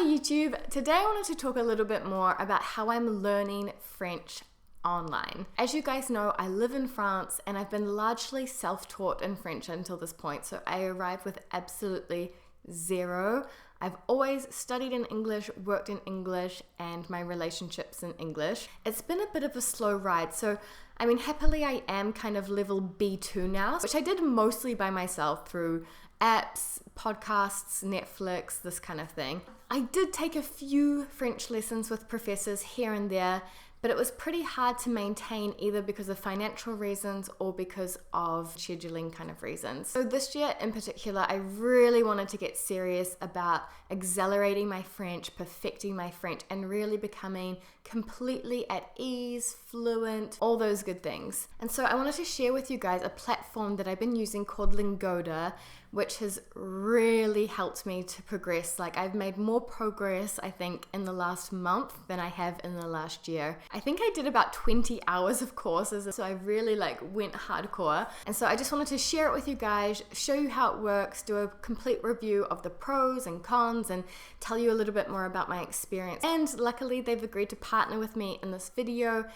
YouTube. Today I wanted to talk a little bit more about how I'm learning French online. As you guys know, I live in France and I've been largely self-taught in French until this point, so I arrived with absolutely zero. I've always studied in English, worked in English, and my relationships in English. It's been a bit of a slow ride, so happily I am kind of level B2 now, which I did mostly by myself through apps, podcasts, Netflix, this kind of thing. I did take a few French lessons with professors here and there, but it was pretty hard to maintain either because of financial reasons or because of scheduling kind of reasons. So this year in particular, I really wanted to get serious about accelerating my French, perfecting my French, and really becoming completely at ease, fluent, all those good things. And so I wanted to share with you guys a platform that I've been using called Lingoda, which has really helped me to progress. Like, I've made more progress, I think, in the last month than I have in the last year. I think I did about 20 hours of courses, so I really went hardcore. And so I just wanted to share it with you guys, show you how it works, do a complete review of the pros and cons, and tell you a little bit more about my experience. And luckily, they've agreed to partner with me in this video,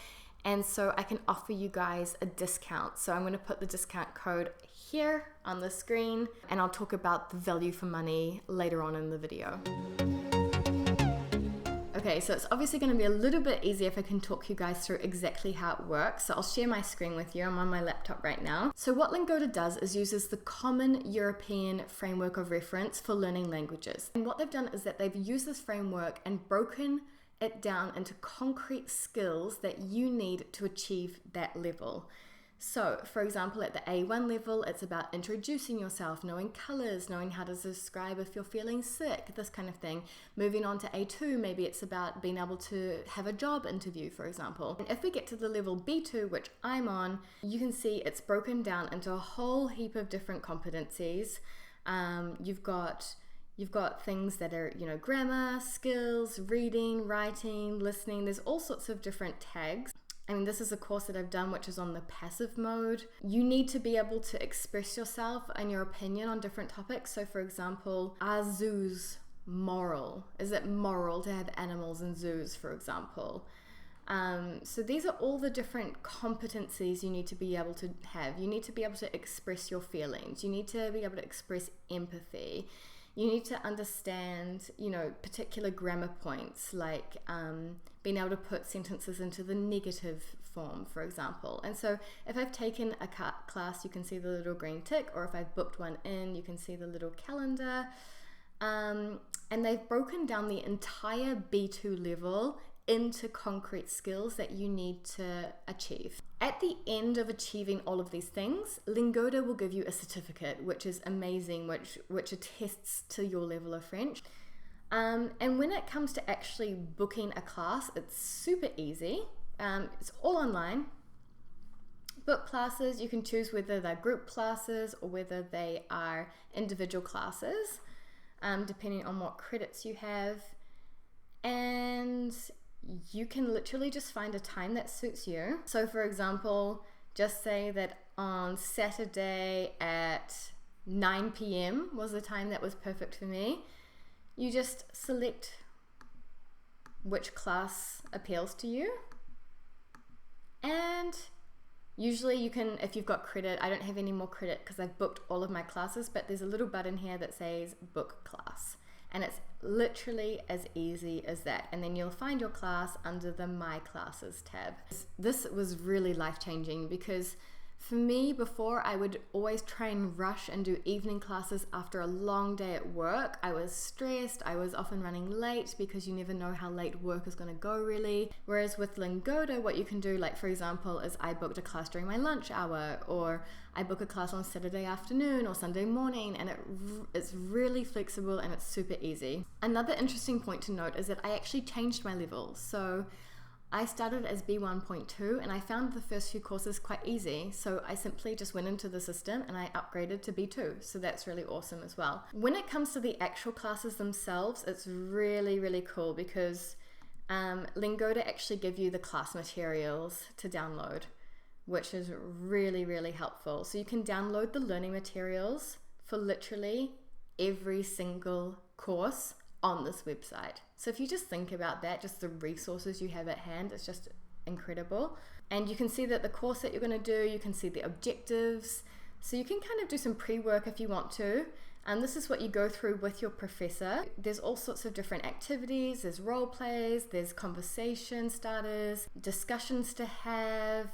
and so I can offer you guys a discount. So I'm going to put the discount code here on the screen, and I'll talk about the value for money later on in the video. Okay, so it's obviously going to be a little bit easier if I can talk you guys through exactly how it works. So I'll share my screen with you. I'm on my laptop right now. So what Lingoda does is uses the common European framework of reference for learning languages. And what they've done is that they've used this framework and broken it down into concrete skills that you need to achieve that level. So, for example, at the A1 level, it's about introducing yourself, knowing colors, knowing how to describe if you're feeling sick, this kind of thing. Moving on to A2, maybe it's about being able to have a job interview, for example. And if we get to the level B2, which I'm on, you can see it's broken down into a whole heap of different competencies. You've got things that are, grammar, skills, reading, writing, listening. There's all sorts of different tags. This is a course that I've done which is on the passive mode. You need to be able to express yourself and your opinion on different topics. So for example, are zoos moral? Is it moral to have animals in zoos, for example? So these are all the different competencies you need to be able to have. You need to be able to express your feelings. You need to be able to express empathy. You need to understand, particular grammar points, like being able to put sentences into the negative form, for example. And so if I've taken a class, you can see the little green tick, or if I've booked one in, you can see the little calendar. And they've broken down the entire B2 level into concrete skills that you need to achieve. At the end of achieving all of these things, Lingoda will give you a certificate, which is amazing, which attests to your level of French. And when it comes to actually booking a class, it's super easy. It's all online. Book classes, you can choose whether they're group classes or whether they are individual classes, depending on what credits you have. And you can literally just find a time that suits you. So for example, just say that on Saturday at 9 p.m. was the time that was perfect for me. You just select which class appeals to you. And usually you can, if you've got credit, I don't have any more credit because I've booked all of my classes, but there's a little button here that says book class. And it's literally as easy as that. And then you'll find your class under the My Classes tab. This was really life-changing because for me, before, I would always try and rush and do evening classes after a long day at work. I was stressed. I was often running late because you never know how late work is going to go, really. Whereas with Lingoda, what you can do, like for example, is I booked a class during my lunch hour, or I book a class on Saturday afternoon or Sunday morning, and it's really flexible and it's super easy. Another interesting point to note is that I actually changed my level. So I started as B1.2 and I found the first few courses quite easy, so I simply just went into the system and I upgraded to B2, so that's really awesome as well. When it comes to the actual classes themselves, it's really, really cool because Lingoda actually give you the class materials to download, which is really, really helpful. So you can download the learning materials for literally every single course on this website. So if you just think about that, just the resources you have at hand, it's just incredible. And you can see that the course that you're going to do, you can see the objectives. So you can kind of do some pre-work if you want to. And this is what you go through with your professor. There's all sorts of different activities. There's role plays, there's conversation starters, discussions to have,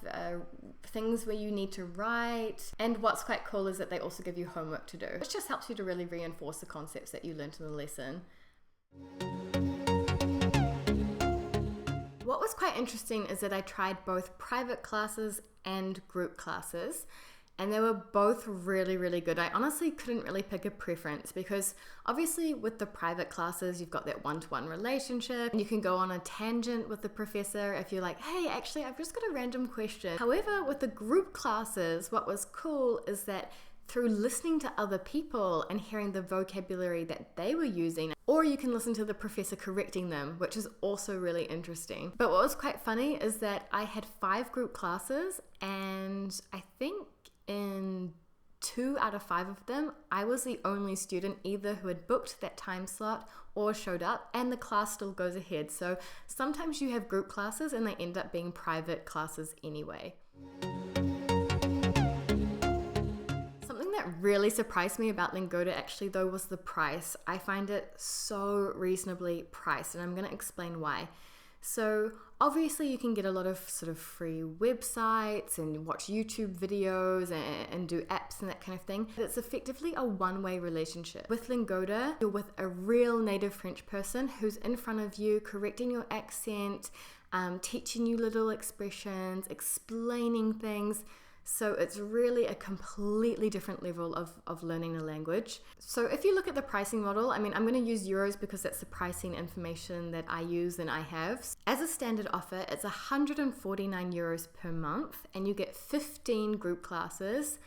things where you need to write. And what's quite cool is that they also give you homework to do, which just helps you to really reinforce the concepts that you learned in the lesson. What was quite interesting is that I tried both private classes and group classes. And they were both really, really good. I honestly couldn't really pick a preference because obviously with the private classes, you've got that one-to-one relationship and you can go on a tangent with the professor if you're like, hey, actually, I've just got a random question. However, with the group classes, what was cool is that through listening to other people and hearing the vocabulary that they were using, or you can listen to the professor correcting them, which is also really interesting. But what was quite funny is that I had 5 group classes and I think in 2 out of 5 of them, I was the only student either who had booked that time slot or showed up, and the class still goes ahead. So sometimes you have group classes and they end up being private classes anyway. Something that really surprised me about Lingoda actually though was the price. I find it so reasonably priced, and I'm going to explain why. So obviously you can get a lot of sort of free websites and watch YouTube videos and do apps and that kind of thing. It's effectively a one-way relationship. With Lingoda, you're with a real native French person who's in front of you, correcting your accent, teaching you little expressions, explaining things. So it's really a completely different level of learning a language. So if you look at the pricing model, I mean, I'm going to use euros because that's the pricing information that I use and I have. As a standard offer, it's 149 euros per month and you get 15 group classes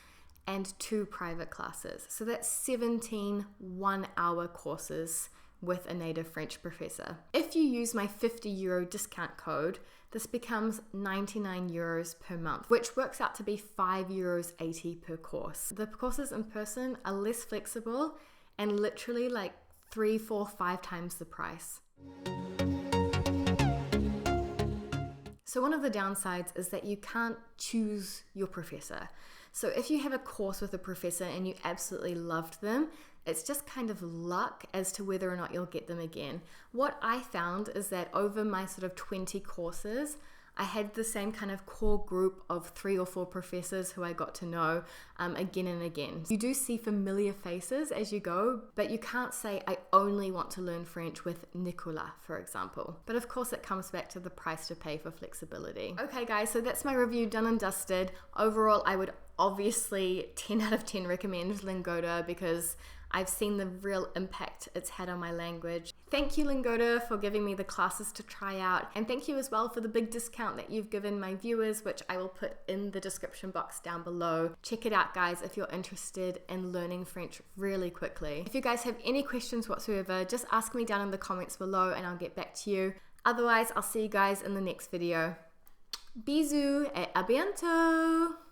and 2 private classes. So that's 17 one-hour courses with a native French professor. If you use my 50 euro discount code, this becomes 99 euros per month, which works out to be 5 euros 80 per course. The courses in person are less flexible and literally like 3, 4, 5 times the price. So one of the downsides is that you can't choose your professor. So if you have a course with a professor and you absolutely loved them, it's just kind of luck as to whether or not you'll get them again. What I found is that over my sort of 20 courses, I had the same kind of core group of 3 or 4 professors who I got to know again and again. You do see familiar faces as you go, but you can't say, I only want to learn French with Nicolas, for example. But of course, it comes back to the price to pay for flexibility. Okay, guys, so that's my review done and dusted. Overall, I would obviously 10 out of 10 recommend Lingoda because I've seen the real impact it's had on my language. Thank you, Lingoda, for giving me the classes to try out. And thank you as well for the big discount that you've given my viewers, which I will put in the description box down below. Check it out, guys, if you're interested in learning French really quickly. If you guys have any questions whatsoever, just ask me down in the comments below and I'll get back to you. Otherwise, I'll see you guys in the next video. Bisous et à bientôt!